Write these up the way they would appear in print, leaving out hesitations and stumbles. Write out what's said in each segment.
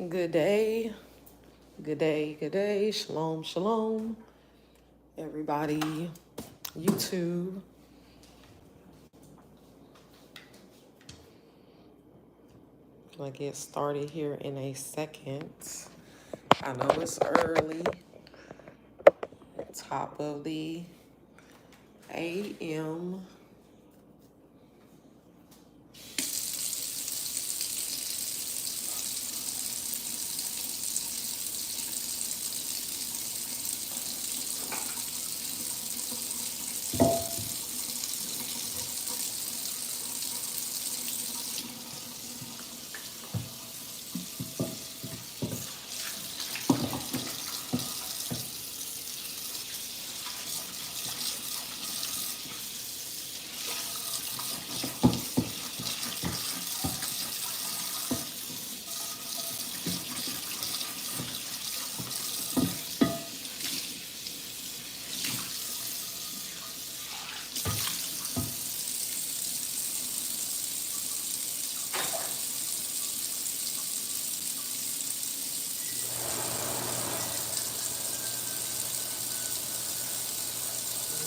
Good day, good day, good day. Shalom, shalom, everybody. YouTube. Gonna get started here in a second. I know it's early, top of the AM.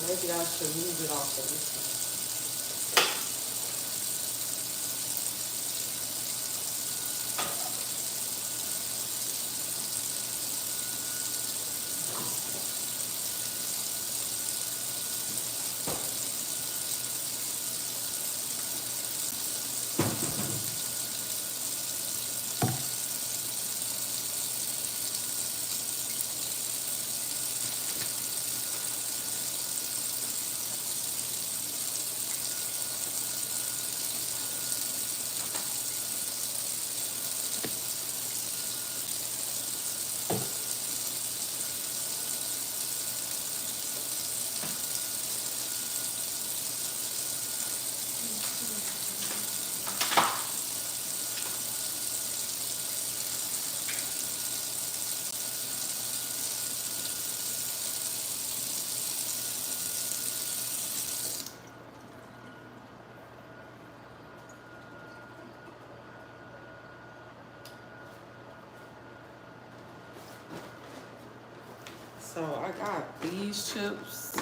Maybe I should move it off of this one. So I got these chips,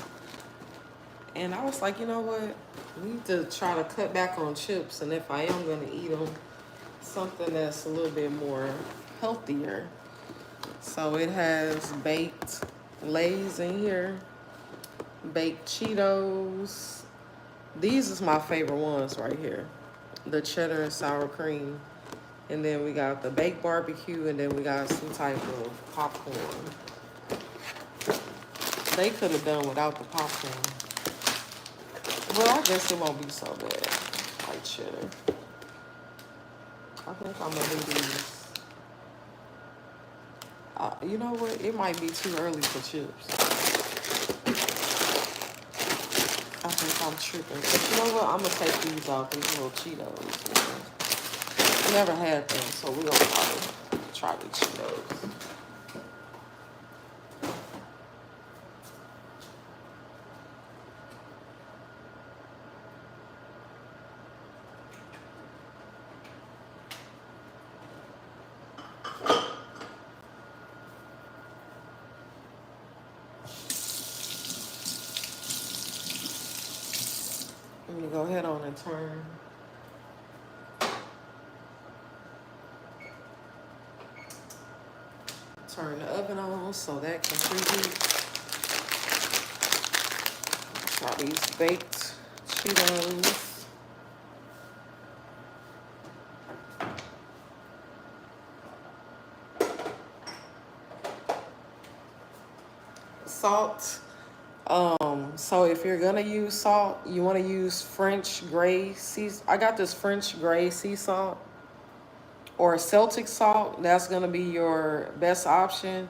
and I was like, you know what? I need to try to cut back on chips, and if I am gonna eat them, something that's a little bit more healthier. So it has baked Lay's in here, baked Cheetos. These is my favorite ones right here. The cheddar and sour cream. And then we got the baked barbecue, and then we got some type of popcorn. They could have done without the popcorn. Well, I guess it won't be so bad. Like cheddar. I think I'm gonna do these. You know what? It might be too early for chips. I think I'm tripping. But you know what? I'm going to take these off, these little Cheetos. I never had them, so we're going to try the Cheetos. I'm going to go ahead on and turn the oven on so that can preheat. Try these baked Cheetos. Salt. So if you're gonna use salt, you want to use French gray sea. I got this French gray sea salt or Celtic salt. That's gonna be your best option.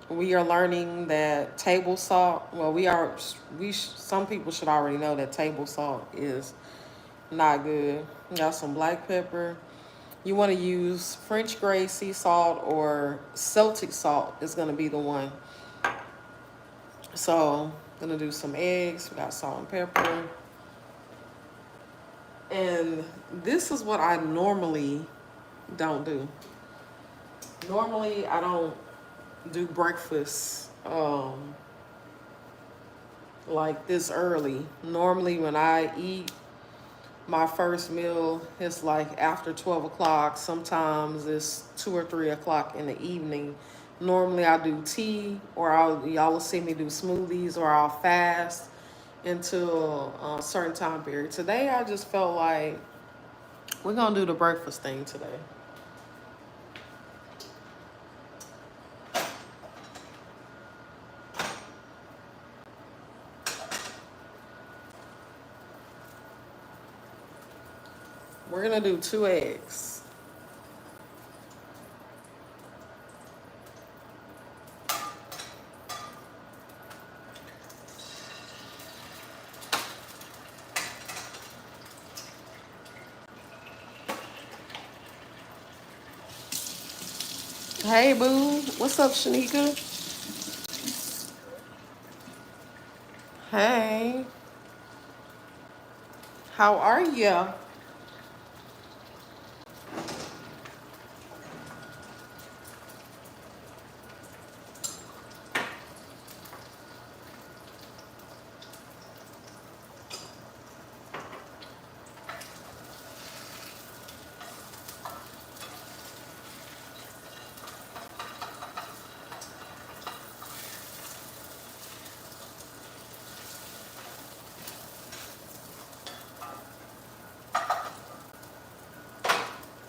We are learning that table salt. Well, some people should already know that table salt is not good. You got some black pepper. You want to use French gray sea salt or Celtic salt is gonna be the one. So I'm gonna do some eggs. We got salt and pepper. And this is what I normally don't do. Normally, I don't do breakfast like this early. Normally, when I eat my first meal, it's like after 12 o'clock. Sometimes it's 2 or 3 o'clock in the evening. Normally, I do tea, or y'all will see me do smoothies, or I'll fast until a certain time period. Today, I just felt like we're gonna do the breakfast thing today. We're gonna do 2 eggs. Hey, boo. What's up, Shanika? Hey. How are you?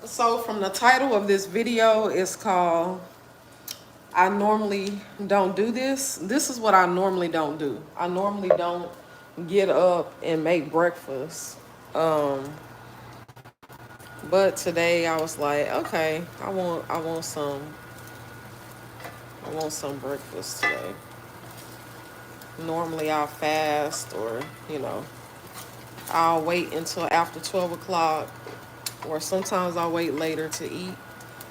So from the title of this video, it's called I normally don't do this. This is what I normally don't do. I normally don't get up and make breakfast. Um, but today I was like, okay, I want some breakfast today. Normally I'll fast, or I'll wait until after 12 o'clock, or sometimes I'll wait later to eat.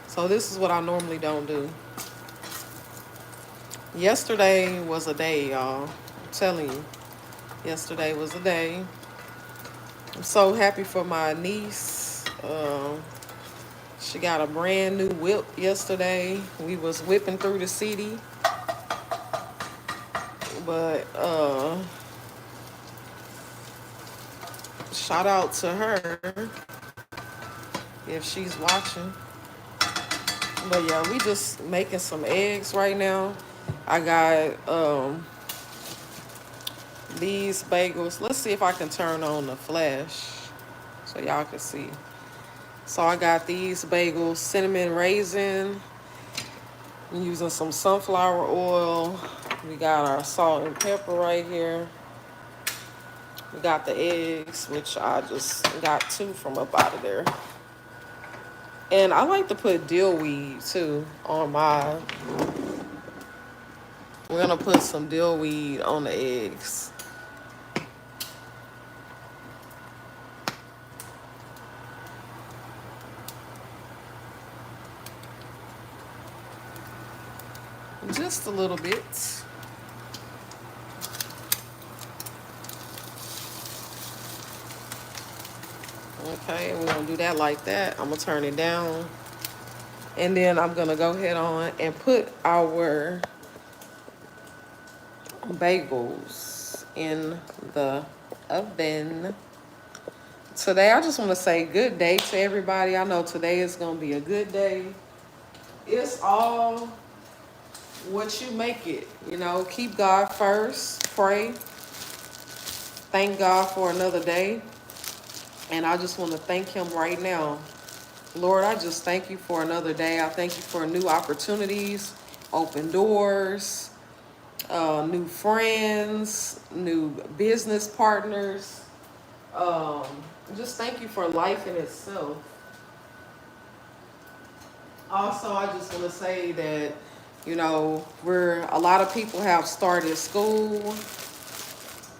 So this is what I normally don't do. Yesterday was a day, y'all. I'm telling you. Yesterday was a day. I'm so happy for my niece. She got a brand new whip yesterday. We was whipping through the city. But shout out to her if she's watching. But yeah, we just making some eggs right now. I got these bagels. Let's see if I can turn on the flash so y'all can see. So I got these bagels, cinnamon raisin. I'm using some sunflower oil. We got our salt and pepper right here. We got the eggs, which I just got 2 from up out of there. And I like to put dill weed too on mine. We're gonna put some dill weed on the eggs. Just a little bit. Okay, we're gonna do that like that. I'm gonna turn it down. And then I'm gonna go ahead on and put our bagels in the oven. Today, I just want to say good day to everybody. I know today is going to be a good day. It's all what you make it. Keep God first. Pray. Thank God for another day. And I just want to thank him right now. Lord, I just thank you for another day. I thank you for new opportunities, open doors, new friends, new business partners. Just thank you for life in itself. Also, I just want to say that, a lot of people have started school.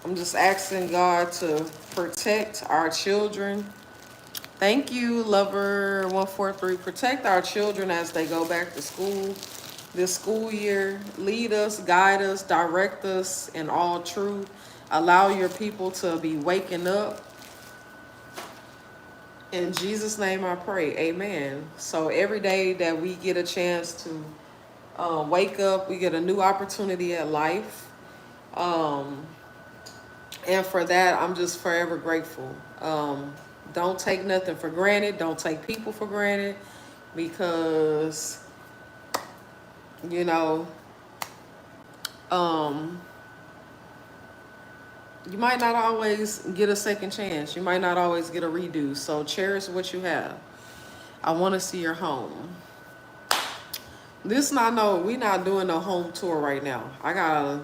I'm just asking God to protect our children. Thank you, Lover143. Protect our children as they go back to school this school year. Lead us, guide us, direct us in all truth. Allow your people to be waking up In Jesus' name I pray, amen. So every day that we get a chance to wake up, we get a new opportunity at life. And for that, I'm just forever grateful. Don't take nothing for granted. Don't take people for granted because, you know, um, you might not always get a second chance. You might not always get a redo. So cherish what you have. I want to see your home. We not doing no home tour right now. I gotta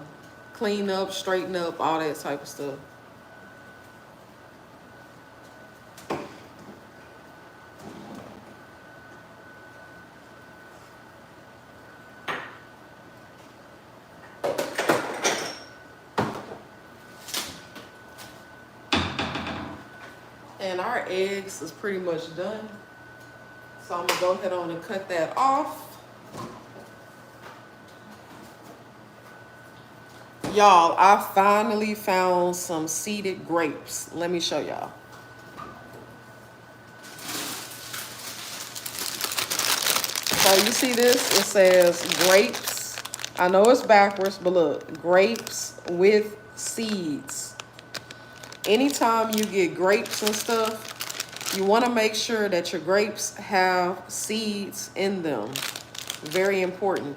clean up, straighten up, all that type of stuff. And our eggs is pretty much done. So I'm gonna go ahead on and cut that off. Y'all, I finally found some seeded grapes. Let me show y'all. So you see this? It says grapes. I know it's backwards, but look, grapes with seeds. Anytime you get grapes and stuff, you want to make sure that your grapes have seeds in them. Very important.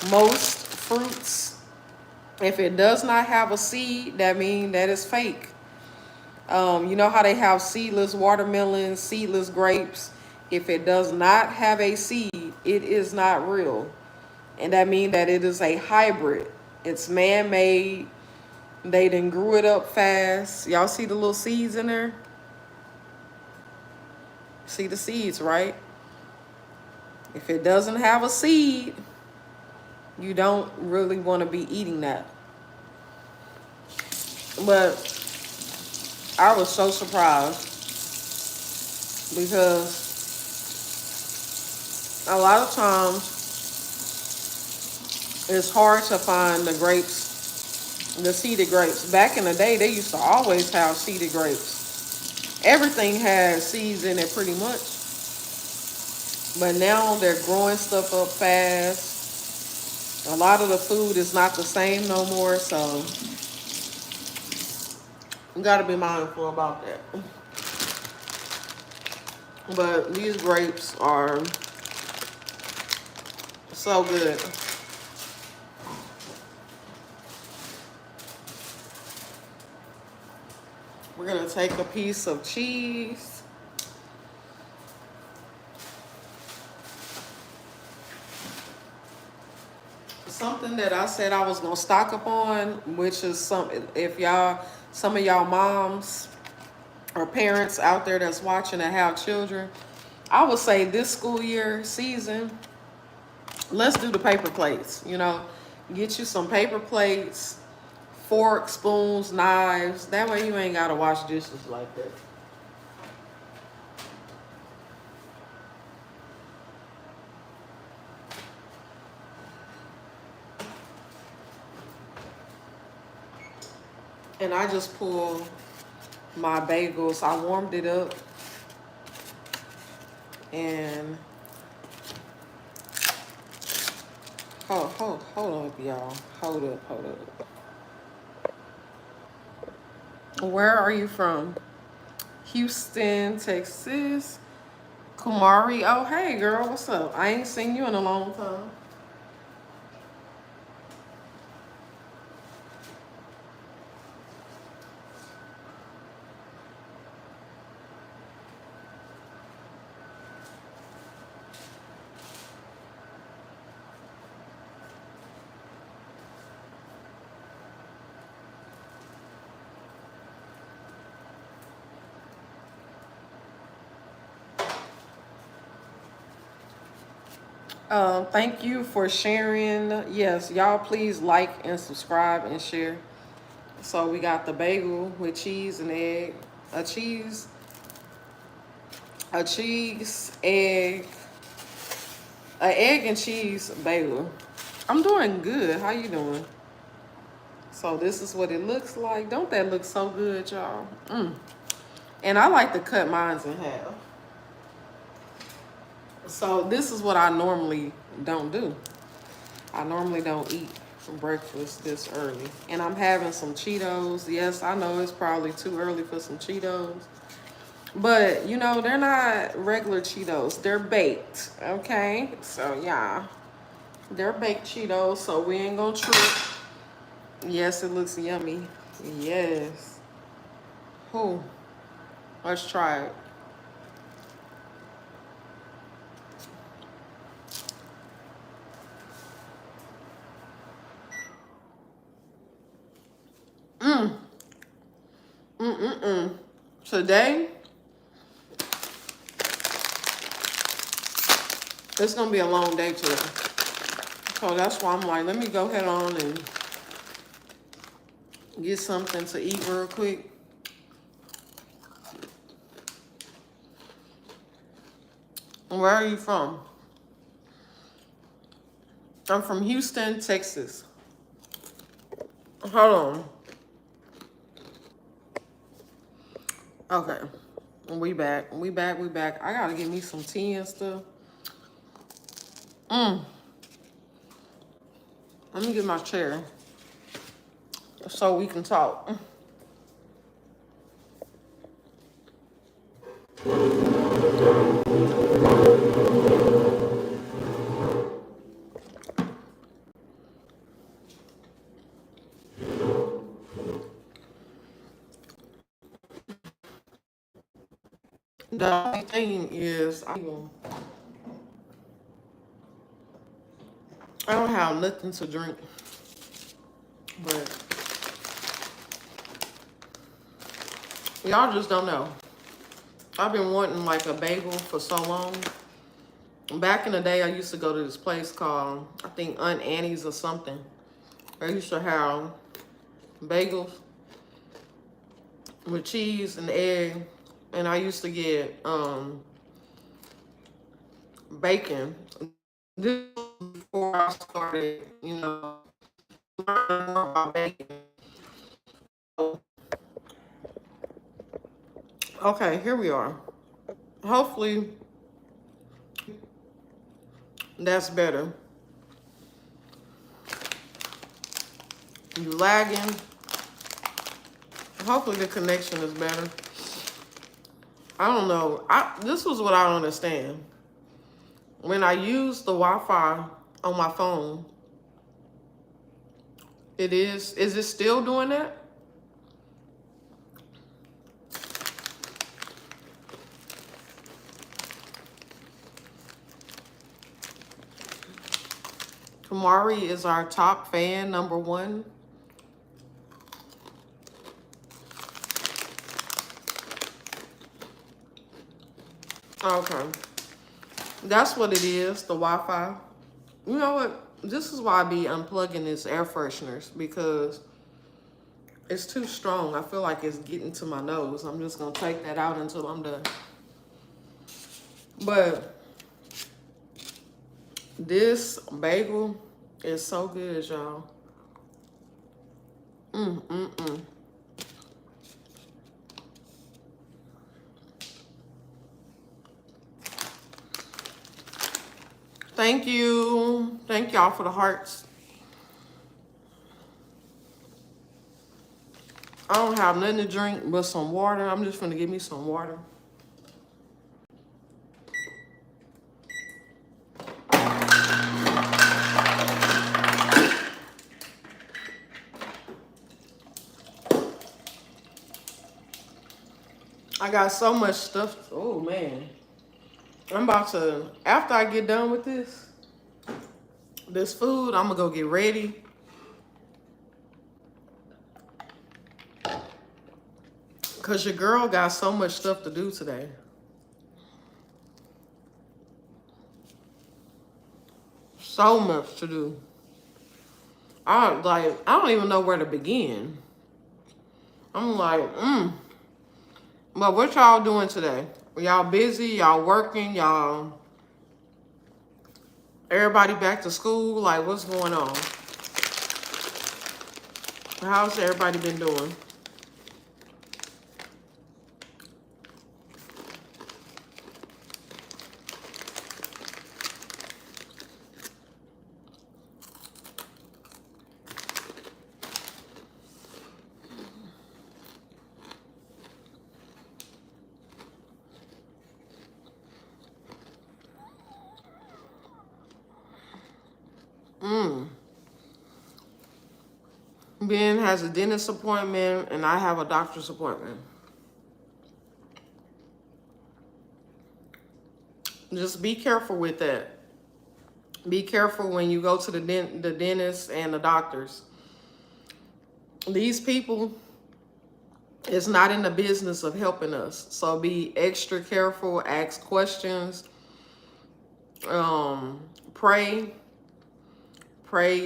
Most fruits, if it does not have a seed, that means that it's fake. You know how they have seedless watermelons, seedless grapes. If it does not have a seed, it is not real. And that means that it is a hybrid. It's man-made. They done grew it up fast. Y'all see the little seeds in there? See the seeds, right? If it doesn't have a seed, you don't really want to be eating that. But I was so surprised because a lot of times it's hard to find the grapes, the seeded grapes. Back in the day, they used to always have seeded grapes. Everything has seeds in it pretty much. But now they're growing stuff up fast. A lot of the food is not the same no more, so you gotta be mindful about that. But these grapes are so good. We're gonna take a piece of cheese. Something that I said I was gonna stock up on, which is some of y'all moms or parents out there that's watching that have children, I would say this school year season, let's do the paper plates. Get you some paper plates, forks, spoons, knives. That way you ain't gotta wash dishes like that. And I just pulled my bagels. I warmed it up. And hold up, y'all. Hold up. Where are you from? Houston, Texas. Kumari. Oh, hey, girl. What's up? I ain't seen you in a long time. Thank you for sharing. Yes, y'all please like and subscribe and share. So we got the bagel with cheese and egg. A cheese, egg, an egg and cheese bagel. I'm doing good. How you doing? So this is what it looks like. Don't that look so good, y'all? And I like to cut mine in half. So this is what I normally don't do. I normally don't eat breakfast this early. And I'm having some Cheetos. Yes, I know it's probably too early for some Cheetos. But, you know, they're not regular Cheetos. They're baked, okay? So, yeah. They're baked Cheetos, so we ain't gonna trip. Yes, it looks yummy. Yes. Who? Let's try it. Today, it's gonna be a long day today. So that's why I'm like, let me go ahead on and get something to eat real quick. Where are you from? I'm from Houston, Texas. Hold on. Okay. We back. We back. We back. I gotta get me some tea and stuff. Let me get my chair so we can talk. The only thing is, I don't have nothing to drink, but y'all just don't know. I've been wanting like a bagel for so long. Back in the day, I used to go to this place called, I think, Aunt Annie's or something. They used to have bagels with cheese and egg, and I used to get bacon. This was before I started, you know, learning more about bacon. Okay, here we are. Hopefully, that's better. You lagging. Hopefully the connection is better. I don't know. This was what I don't understand. When I use the Wi-Fi on my phone, is it still doing that? Kamari is our top fan, #1. Okay. That's what it is, the Wi-Fi. You know what? This is why I be unplugging this air fresheners, because it's too strong. I feel like it's getting to my nose. I'm just going to take that out until I'm done. But this bagel is so good, y'all. Thank you. Thank y'all for the hearts. I don't have nothing to drink but some water. I'm just gonna give me some water. I got so much stuff. Oh man. I'm about to, after I get done with this food, I'm gonna go get ready. Cause your girl got so much stuff to do today. So much to do. I don't even know where to begin. I'm like, But what y'all doing today? Y'all busy? Y'all working? Y'all, everybody back to school? Like, what's going on? How's everybody been doing? Ben has a dentist appointment and I have a doctor's appointment. Just be careful with that. Be careful when you go to the dentist and the doctors. These people is not in the business of helping us. So be extra careful, ask questions, pray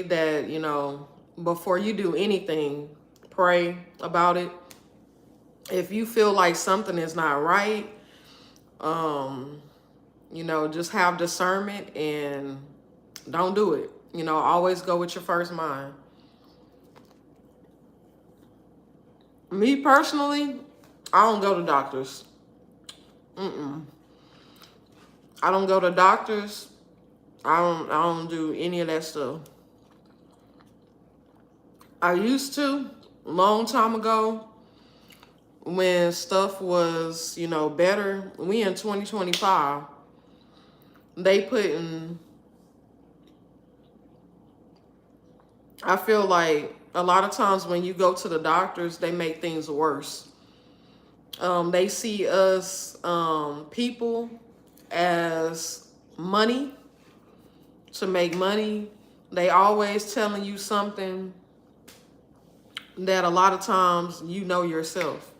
that, you know, before you do anything, pray about it. If you feel like something is not right, you know, just have discernment and don't do it. You know, always go with your first mind. Me personally, I don't go to doctors. I don't go to doctors. I don't do any of that stuff. I used to, long time ago, when stuff was, you know, better. We in 2025. They putting, I feel like a lot of times when you go to the doctors, they make things worse. They see us people as money, to make money. They always telling you something that a lot of times you know yourself.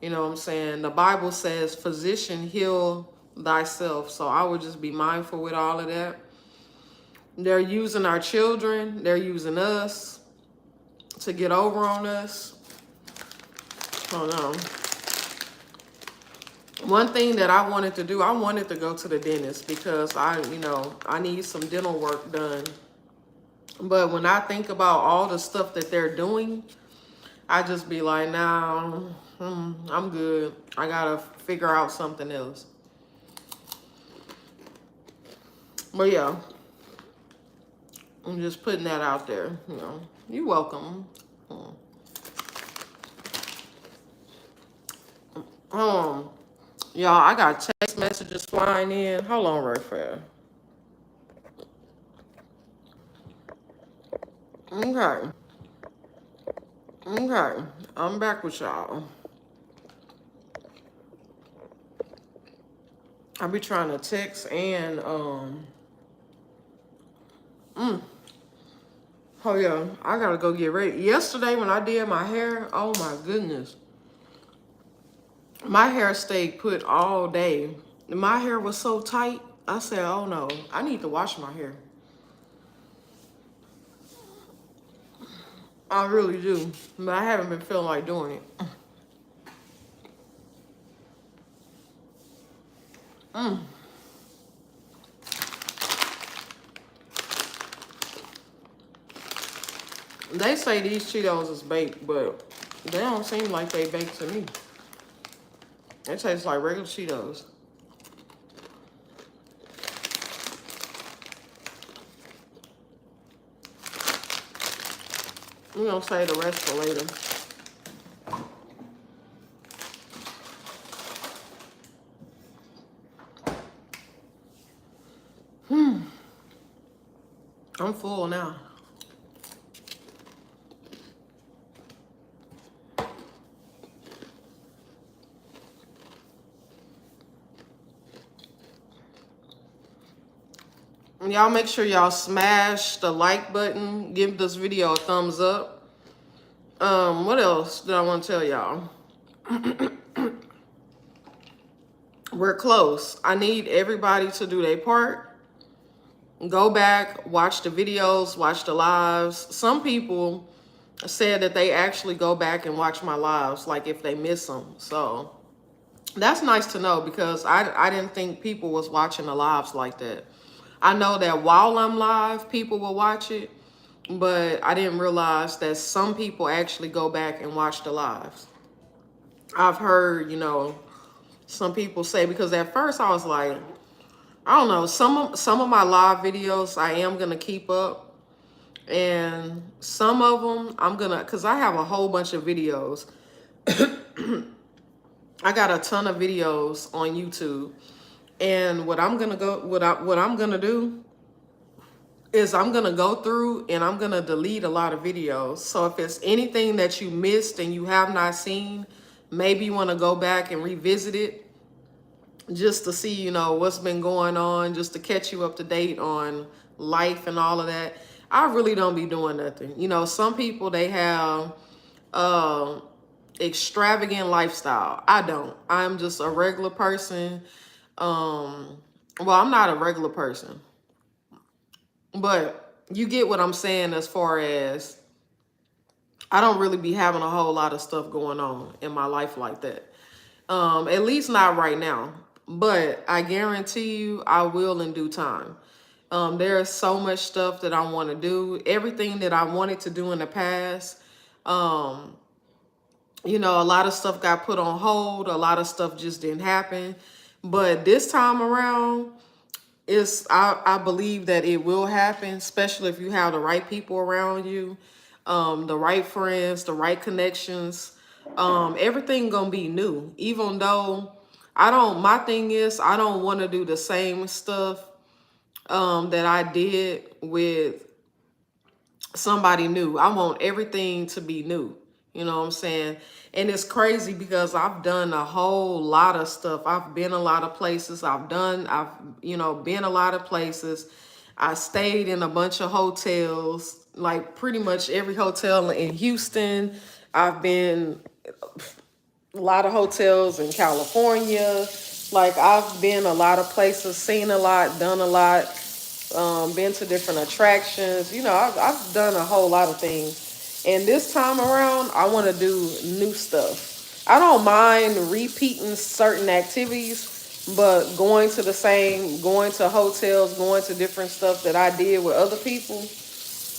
You know what I'm saying? The Bible says, physician, heal thyself. So I would just be mindful with all of that. They're using our children. They're using us to get over on us. Oh no. One thing that I wanted to do, I wanted to go to the dentist because I need some dental work done. But when I think about all the stuff that they're doing, I just be like, nah, I'm good. I gotta figure out something else. But yeah, I'm just putting that out there. You know, you're welcome. Y'all, I got text messages flying in. Hold on right fast. Okay. Okay. I'm back with y'all. I be trying to text and oh yeah, I gotta go get ready. Yesterday when I did my hair, oh my goodness. My hair stayed put all day. My hair was so tight. I said, oh no, I need to wash my hair. I really do. But I haven't been feeling like doing it. They say these Cheetos is baked, but they don't seem like they baked to me. It tastes like regular Cheetos. We're gonna save the rest for later. I'm full now. Y'all make sure y'all smash the like button. Give this video a thumbs up. What else did I want to tell y'all? We're close. I need everybody to do their part. Go back, watch the videos, watch the lives. Some people said that they actually go back and watch my lives, like if they miss them. So that's nice to know because I didn't think people was watching the lives like that. I know that while I'm live, people will watch it, but I didn't realize that some people actually go back and watch the lives. I've heard, you know, some people say, because at first I was like, I don't know, some of my live videos I am gonna keep up, and some of them I'm gonna, because I have a whole bunch of videos. I got a ton of videos on YouTube, and what I'm gonna do is I'm going to go through and I'm going to delete a lot of videos. So if it's anything that you missed and you have not seen, maybe you want to go back and revisit it just to see, what's been going on, just to catch you up to date on life and all of that. I really don't be doing nothing. Some people, they have extravagant lifestyle. I don't. I'm just a regular person. Well, I'm not a regular person, but you get what I'm saying as far as I don't really be having a whole lot of stuff going on in my life like that. At least not right now. But I guarantee you I will in due time. There is so much stuff that I want to do. Everything that I wanted to do in the past, a lot of stuff got put on hold. A lot of stuff just didn't happen. But this time around, I believe that it will happen, especially if you have the right people around you, the right friends, the right connections. Everything gonna be new. Even though my thing is I don't want to do the same stuff that I did with somebody new. I want everything to be new. You know what I'm saying? And it's crazy because I've done a whole lot of stuff. I've been a lot of places. I've been a lot of places. I stayed in a bunch of hotels, like pretty much every hotel in Houston. I've been a lot of hotels in California. Like I've been a lot of places, seen a lot, done a lot, been to different attractions. I've done a whole lot of things. And this time around, I want to do new stuff. I don't mind repeating certain activities, but going to hotels, going to different stuff that I did with other people.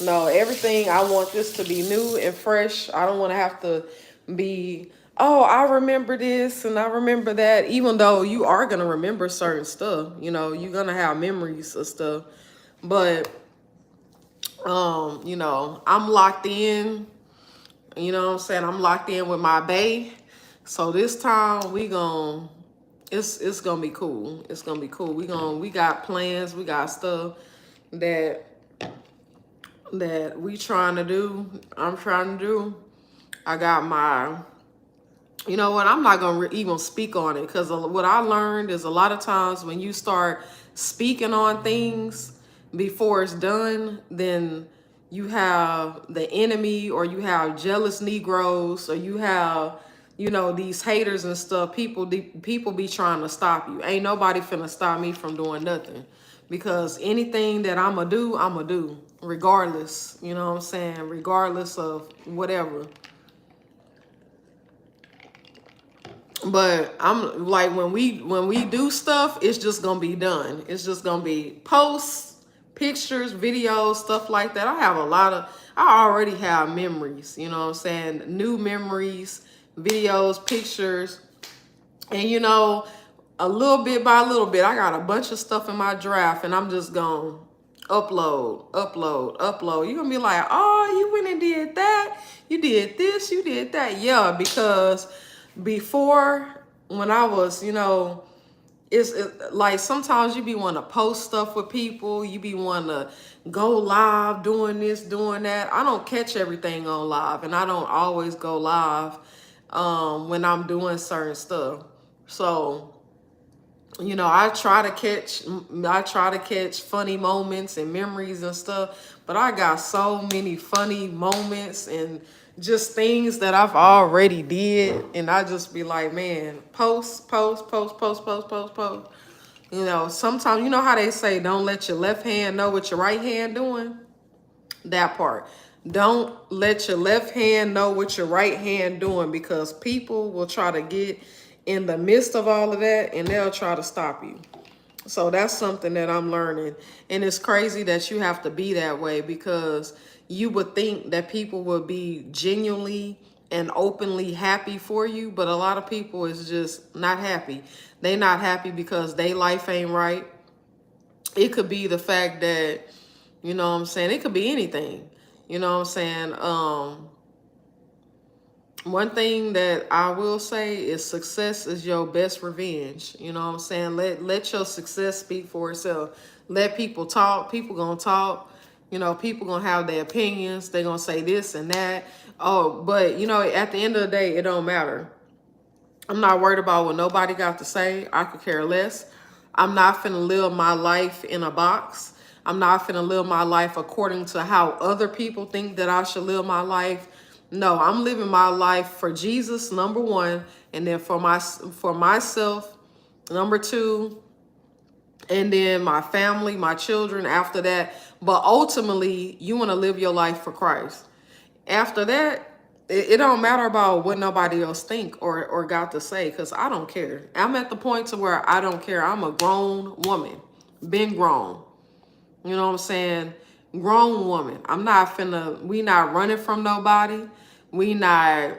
No, everything, I want this to be new and fresh. I don't want to have to be, oh, I remember this and I remember that, even though you are going to remember certain stuff. You're going to have memories of stuff. But, I'm locked in. You know what I'm saying? I'm locked in with my bae. So this time it's gonna be cool. It's gonna be cool. We got plans, we got stuff that we trying to do. I'm trying to do. I got my, you know what? I'm not gonna even speak on it because what I learned is a lot of times when you start speaking on things before it's done, then you have the enemy, or you have jealous Negroes, or you have, these haters and stuff. People be trying to stop you. Ain't nobody finna stop me from doing nothing, because anything that I'ma do regardless. You know what I'm saying? Regardless of whatever. But I'm like, when we do stuff, it's just gonna be done. It's just gonna be posts, pictures, videos, stuff like that. I already have memories, you know what I'm saying? New memories, videos, pictures. And a little bit by little bit, I got a bunch of stuff in my draft, and I'm just gonna upload. You're gonna be like, oh, you went and did that, you did this, you did that. Yeah, because before, when I was, it's like sometimes you be want to post stuff with people, you be want to go live doing this, doing that. I don't catch everything on live, and I don't always go live when I'm doing certain stuff. So I try to catch funny moments and memories and stuff, but I got so many funny moments and just things that I've already did, and I just be like, man, post. Sometimes, how they say, don't let your left hand know what your right hand doing. That part. Don't let your left hand know what your right hand doing, because people will try to get in the midst of all of that, and they'll try to stop you. So that's something that I'm learning. And it's crazy that you have to be that way, because you would think that people would be genuinely and openly happy for you, but a lot of people is just not happy. They not happy because their life ain't right. It could be the fact that, you know what I'm saying, it could be anything. You know what I'm saying? One thing that I will say is success is your best revenge. You know what I'm saying? Let your success speak for itself. Let people talk. People gonna talk. You know, people gonna have their opinions. They're gonna say this and that. Oh, but you know, at the end of the day, it don't matter. I'm not worried about what nobody got to say. I could care less. I'm not finna live my life in a box. I'm not finna live my life according to how other people think that I should live my life. No, I'm living my life for Jesus, number one, and then for myself, number two, and then my family, my children after that. But ultimately, you want to live your life for Christ. After that, it don't matter about what nobody else think or got to say, because I don't care. I'm at the point to where I don't care. I'm a grown woman, been grown. You know what I'm saying? Grown woman. We not running from nobody. We not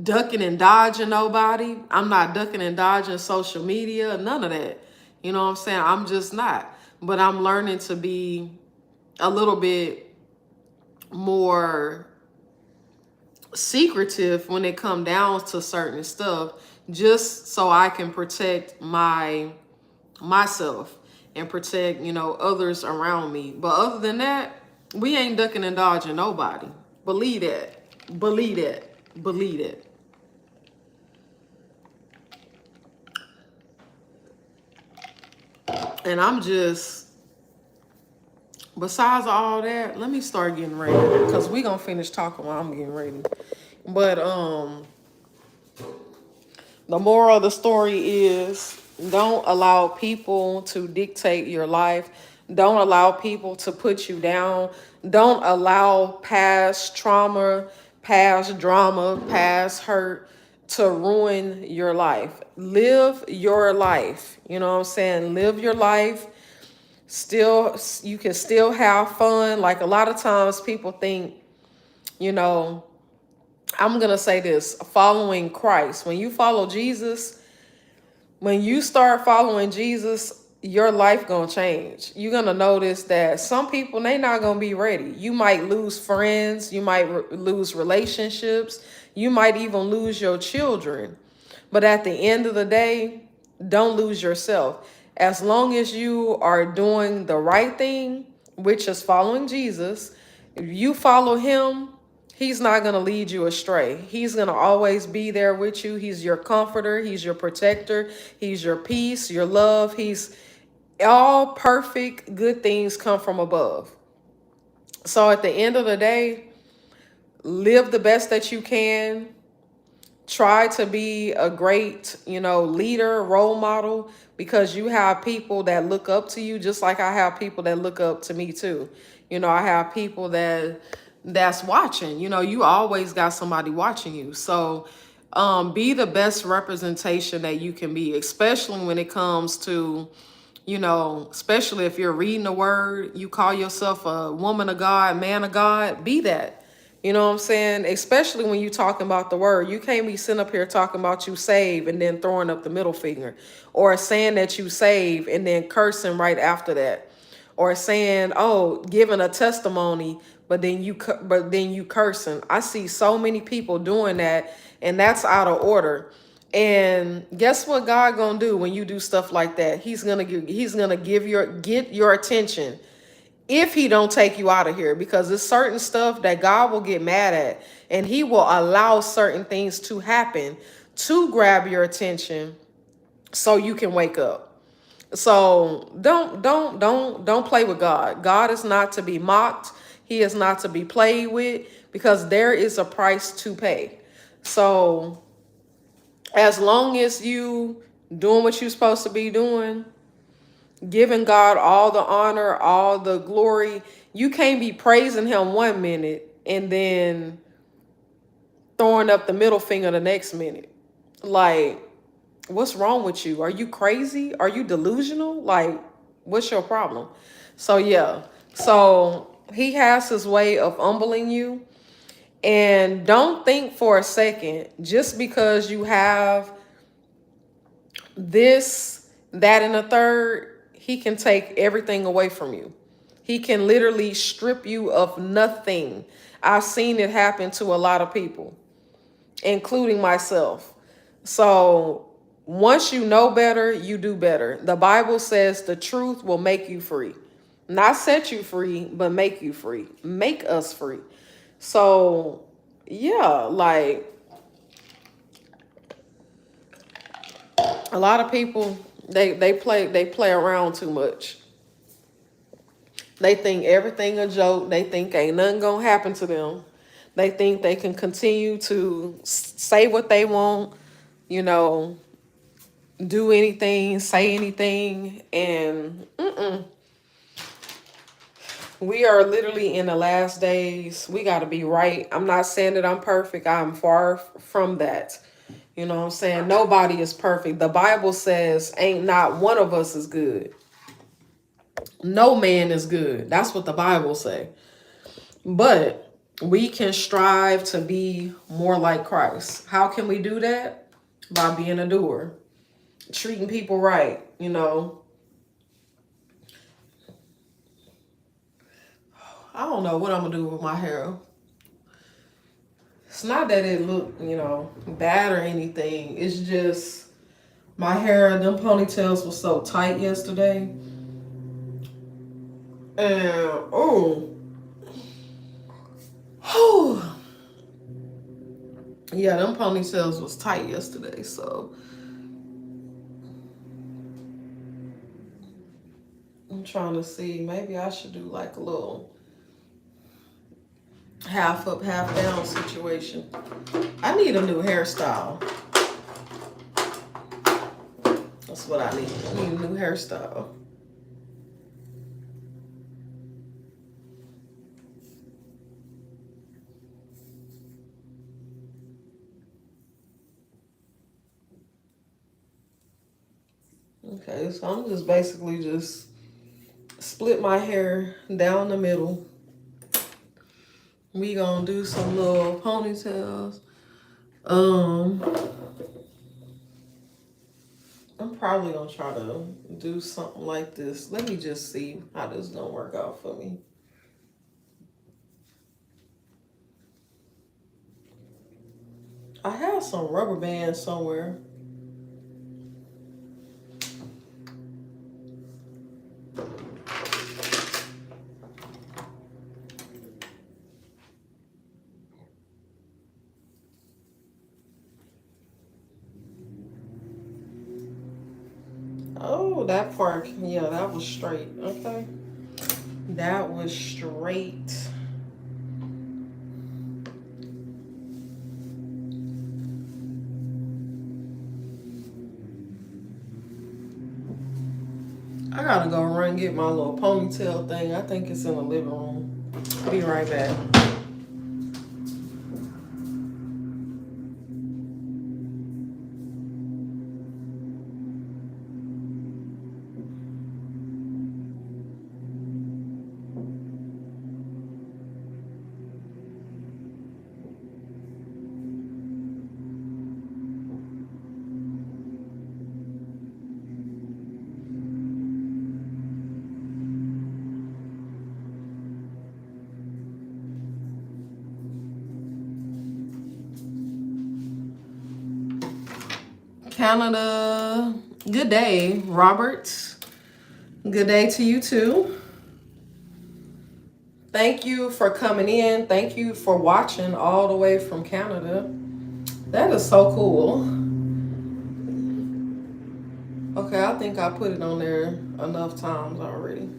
ducking and dodging nobody. I'm not ducking and dodging social media, none of that. You know what I'm saying? I'm just not. But I'm learning to be a little bit more secretive when it come down to certain stuff, just so I can protect myself and protect, you know, others around me. But other than that, we ain't ducking and dodging nobody. Believe that. Believe that. Believe it. And I'm just, besides all that, let me start getting ready, because we gonna finish talking while I'm getting ready. But the moral of the story is, don't allow people to dictate your life. Don't allow people to put you down. Don't allow past trauma, past drama, past hurt to ruin your life. Live your life. You know what I'm saying? Live your life. Still, you can still have fun. Like, a lot of times people think, you know, I'm going to say this, following Christ. When you follow Jesus, when you start following Jesus, your life going to change. You're going to notice that some people, they not going to be ready. You might lose friends. You might lose relationships. You might even lose your children. But at the end of the day, don't lose yourself. As long as you are doing the right thing, which is following Jesus, if you follow him, he's not going to lead you astray. He's going to always be there with you. He's your comforter. He's your protector. He's your peace, your love. He's all perfect, good things come from above. So at the end of the day, live the best that you can. Try to be a great, you know, leader, role model, because you have people that look up to you, just like I have people that look up to me too. You know, I have people that's watching. You know, you always got somebody watching you. So be the best representation that you can be, especially when it comes to, you know, especially if you're reading the word, you call yourself a woman of God, man of God, be that. You know what I'm saying? Especially when you talking about the word. You can't be sitting up here talking about you save and then throwing up the middle finger, or saying that you save and then cursing right after that, or saying, oh, giving a testimony, but then you cursing. I see so many people doing that, and that's out of order. And guess what God gonna do when you do stuff like that? He's gonna get your attention, if he don't take you out of here, because there's certain stuff that God will get mad at, and he will allow certain things to happen to grab your attention so you can wake up. So don't play with God. God is not to be mocked. He is not to be played with, because there is a price to pay. So as long as you doing what you're supposed to be doing, giving God all the honor, all the glory. You can't be praising him one minute and then throwing up the middle finger the next minute. Like, what's wrong with you? Are you crazy? Are you delusional? Like, what's your problem? So yeah. So he has his way of humbling you. And don't think for a second, just because you have this, that, and a third, he can take everything away from you. He can literally strip you of nothing. I've seen it happen to a lot of people, including myself. So once you know better, you do better. The Bible says the truth will make you free. Not set you free, but make you free. Make us free. So, yeah, like a lot of people they play around too much. They think everything a joke. They think ain't nothing gonna happen to them. They think they can continue to say what they want, you know, do anything, say anything, and we are literally in the last days. We got to be right. I'm not saying that I'm perfect. I'm far from that. You know what I'm saying? Nobody is perfect. The Bible says ain't not one of us is good. No man is good. That's what the Bible say. But we can strive to be more like Christ. How can we do that? By being a doer, treating people right, you know. I don't know what I'm gonna do with my hair. It's not that it looked, you know, bad or anything. It's just my hair, them ponytails was so tight yesterday. And yeah, them ponytails was tight yesterday, so I'm trying to see. Maybe I should do like a little half up, half down situation. I need a new hairstyle. That's what I need. I need a new hairstyle. Okay, so I'm just basically just split my hair down the middle. We gonna do some little ponytails. I'm probably gonna try to do something like this. Let me just see how this is gonna work out for me. I have some rubber bands somewhere. Oh, that part, yeah, that was straight. Okay. That was straight. I gotta go run and get my little ponytail thing. I think it's in the living room. Be right back. Canada, good day, Robert. Good day to you too. Thank you for coming in. Thank you for watching all the way from Canada. That is so cool. Okay, I think I put it on there enough times already.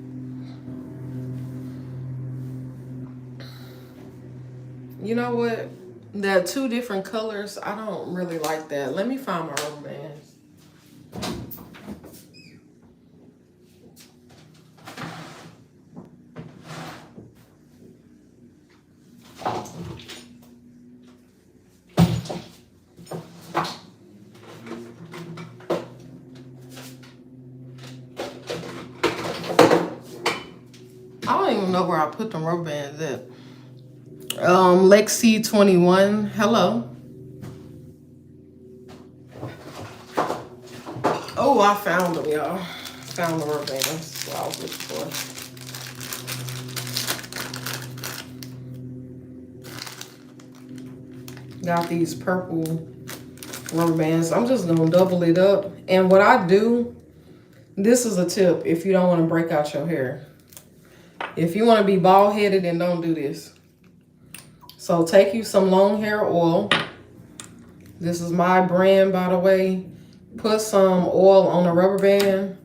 You know what? There are two different colors. I don't really like that. Let me find my rubber bands. I don't even know where I put the rubber bands at. Lexi 21. Hello. Oh, I found them, y'all. Found the rubber bands. That's what I was looking for. Got these purple rubber bands. I'm just gonna double it up. And what I do, this is a tip if you don't want to break out your hair. If you want to be bald headed, then don't do this. So take you some long hair oil. This is my brand, by the way. Put some oil on a rubber band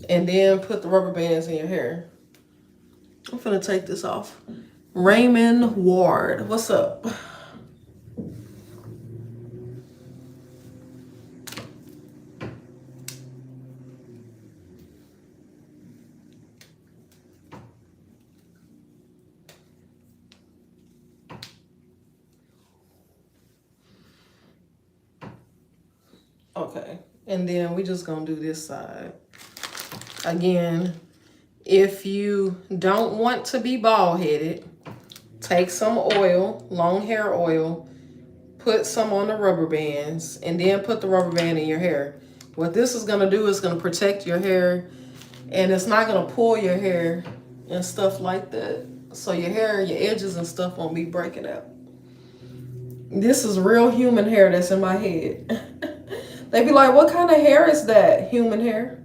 and then put the rubber bands in your hair. I'm finna take this off. Raymond Ward, what's up? Okay, and then we just gonna do this side. Again, if you don't want to be bald headed, take some oil, long hair oil, put some on the rubber bands, and then put the rubber band in your hair. What this is gonna do is gonna protect your hair, and it's not gonna pull your hair and stuff like that. So your hair, your edges and stuff won't be breaking out. This is real human hair that's in my head. They be like, what kind of hair is that? Human hair.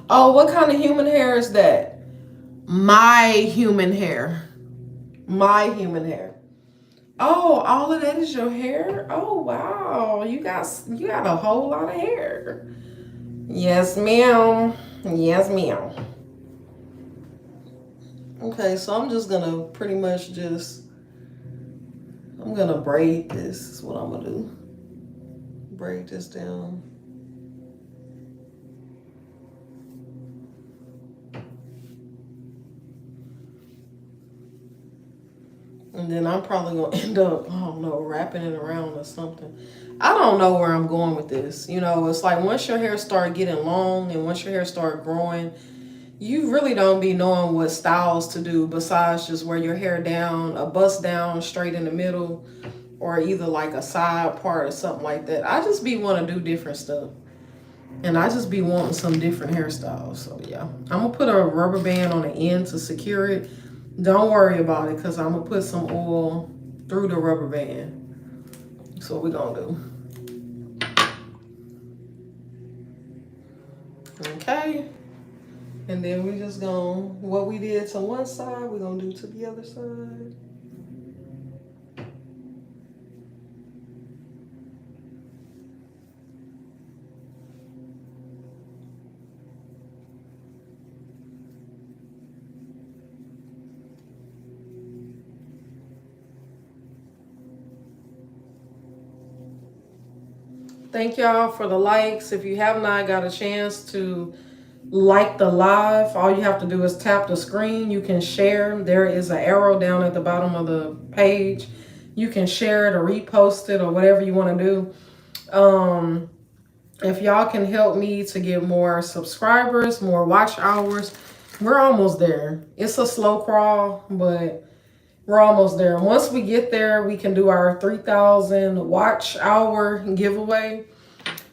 Oh, what kind of human hair is that? My human hair. My human hair. Oh, all of that is your hair? Oh, wow. You got a whole lot of hair. Yes, ma'am. Yes, ma'am. Okay, so I'm just gonna pretty much I'm gonna braid this. Is what I'm gonna do. Braid this down. And then I'm probably gonna end up, I don't know, wrapping it around or something. I don't know where I'm going with this. You know, it's like once your hair start getting long and once your hair start growing, you really don't be knowing what styles to do besides just wear your hair down, a bust down straight in the middle, or either like a side part or something like that. I just be want to do different stuff. And I just be wanting some different hairstyles. So yeah, I'm gonna put a rubber band on the end to secure it. Don't worry about it because I'm gonna put some oil through the rubber band. So what we're gonna do. Okay. And then we just gonna, what we did to one side, we're gonna do to the other side. Thank y'all for the likes. If you have not got a chance to like the live, all you have to do is tap the screen. You can share. There is an arrow down at the bottom of the page. You can share it or repost it or whatever you want to do. If y'all can help me to get more subscribers, more watch hours, we're almost there. It's a slow crawl, but we're almost there. Once we get there, we can do our 3,000 watch hour giveaway.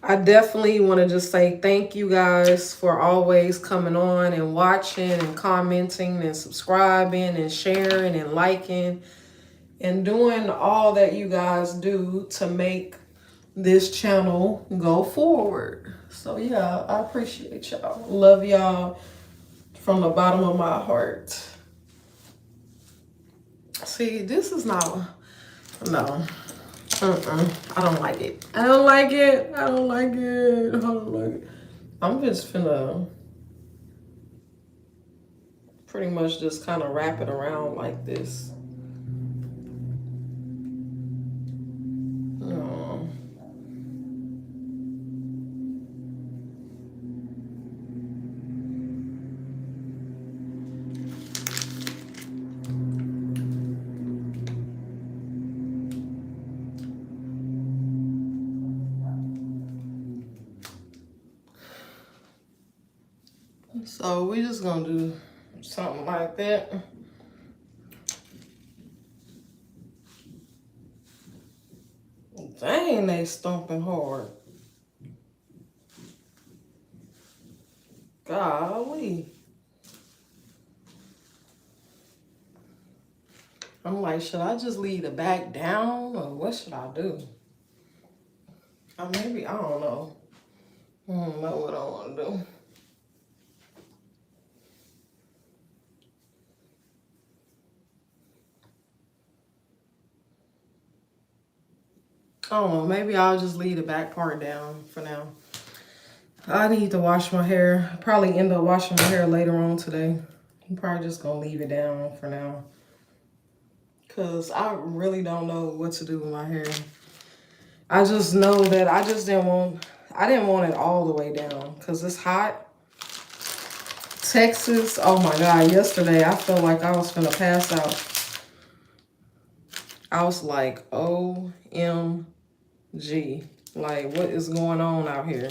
I definitely want to just say thank you guys for always coming on and watching and commenting and subscribing and sharing and liking and doing all that you guys do to make this channel go forward. So yeah, I appreciate y'all. Love y'all from the bottom of my heart. See, this is not, no. I don't like it. I don't like it. I don't like it. I don't like it. I'm just finna pretty much just kind of wrap it around like this. So we just gonna do something like that. Dang, they stomping hard. Golly. I'm like, should I just leave the back down or what should I do? Or maybe, I don't know. I don't know what I want to do. I don't know, maybe I'll just leave the back part down for now. I need to wash my hair. Probably end up washing my hair later on today. I'm probably just gonna leave it down for now. Cause I really don't know what to do with my hair. I just know that I didn't want it all the way down because it's hot. Texas, oh my God, yesterday I felt like I was gonna pass out. I was like, OMG. Like, what is going on out here?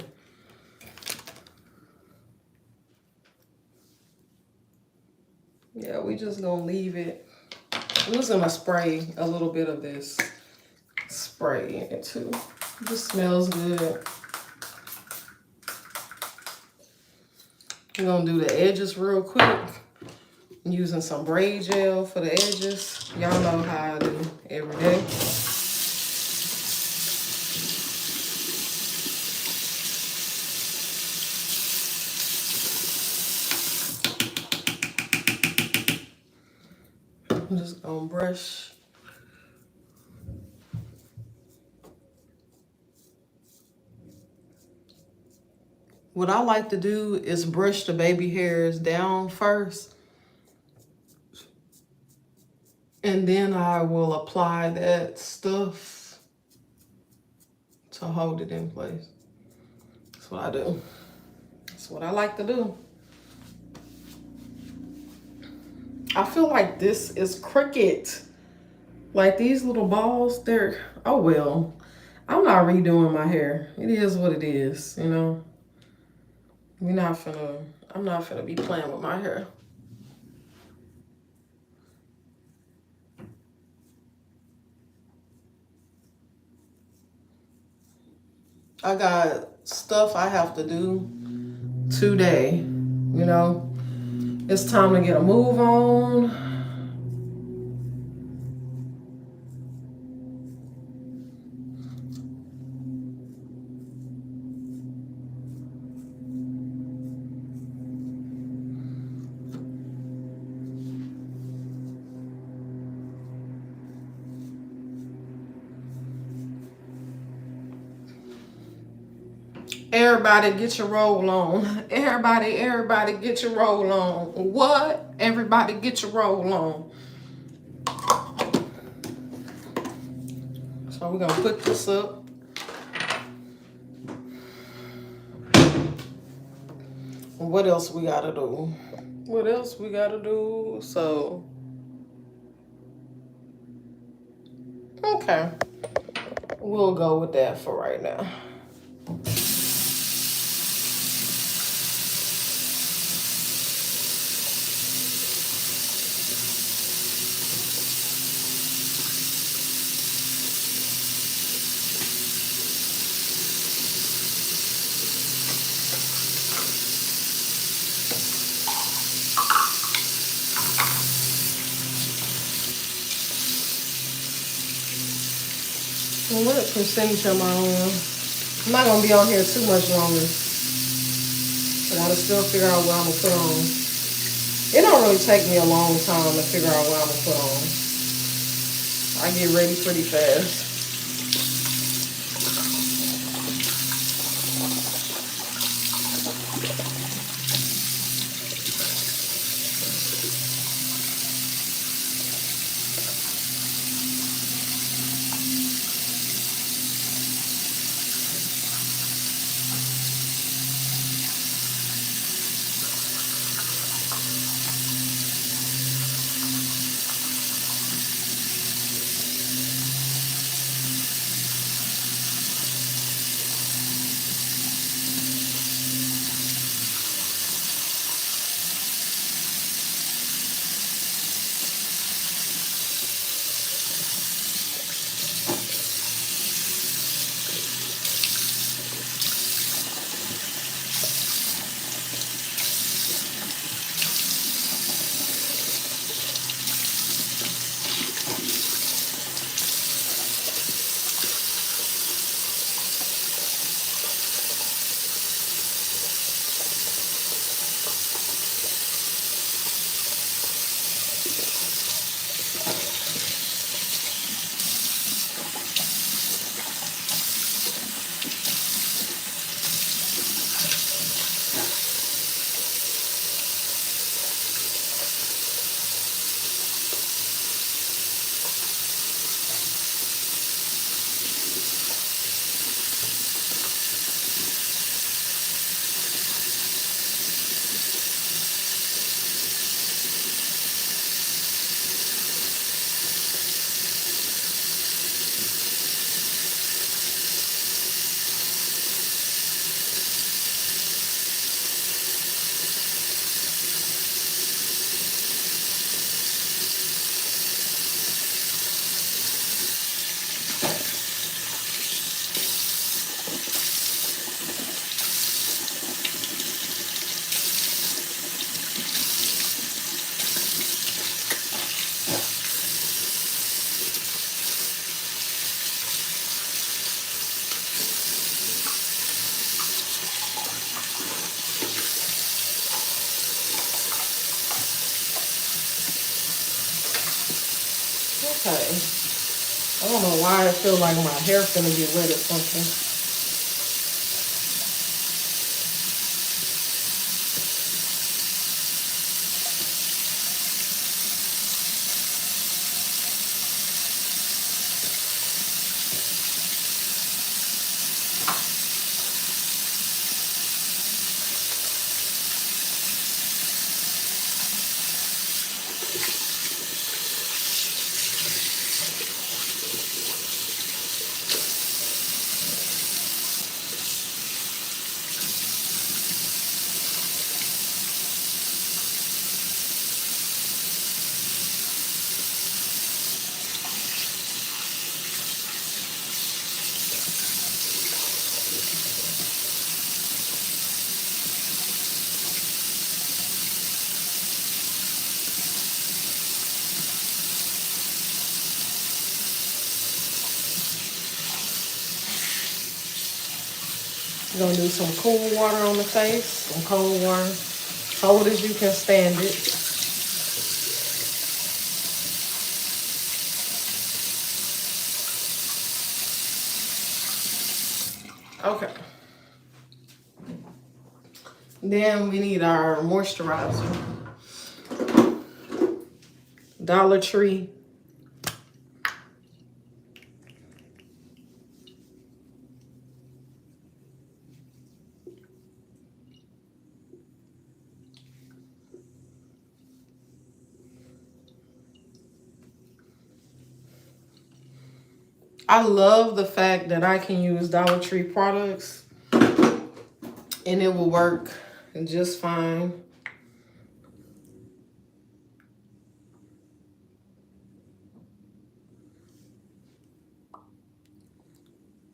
Yeah, we just gonna leave it. I'm just gonna spray a little bit of this spray in it too. It just smells good. We're gonna do the edges real quick. I'm using some braid gel for the edges. Y'all know how I do every day. I'm just gonna brush. What I like to do is brush the baby hairs down first. And then I will apply that stuff to hold it in place. That's what I do. That's what I like to do. I feel like this is crooked. Like these little balls, they're, oh well. I'm not redoing my hair. It is what it is, you know. I'm not finna be playing with my hair. I got stuff I have to do today, you know. It's time to get a move on. Everybody get your roll on. Everybody get your roll on. What? Everybody get your roll on. So we're gonna put this up. What else we gotta do? What else we gotta do? So, okay. We'll go with that for right now. Well, what percentage am I on? I'm not gonna be on here too much longer. I gotta still figure out what I'm gonna put on. It don't really take me a long time to figure out what I'm gonna put on. I get ready pretty fast. I don't know why I feel like my hair finna get wet or something. You're gonna do some cool water on the face, some cold water, cold as you can stand it. Okay. Then we need our moisturizer. Dollar Tree. I love the fact that I can use Dollar Tree products and it will work just fine.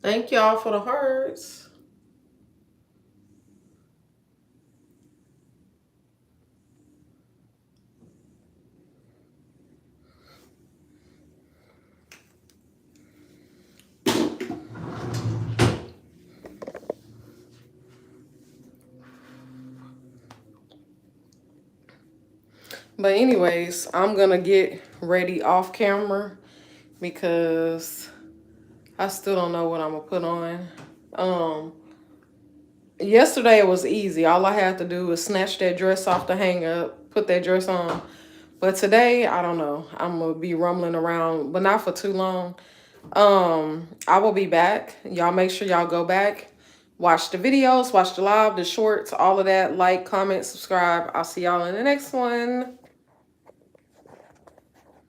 Thank y'all for the hearts. But anyways, I'm gonna get ready off camera because I still don't know what I'm gonna put on. Yesterday it was easy. All I had to do was snatch that dress off the hanger, put that dress on. But today, I don't know. I'm gonna be rumbling around, but not for too long. I will be back. Y'all make sure y'all go back, watch the videos, watch the live, the shorts, all of that. Like, comment, subscribe. I'll see y'all in the next one.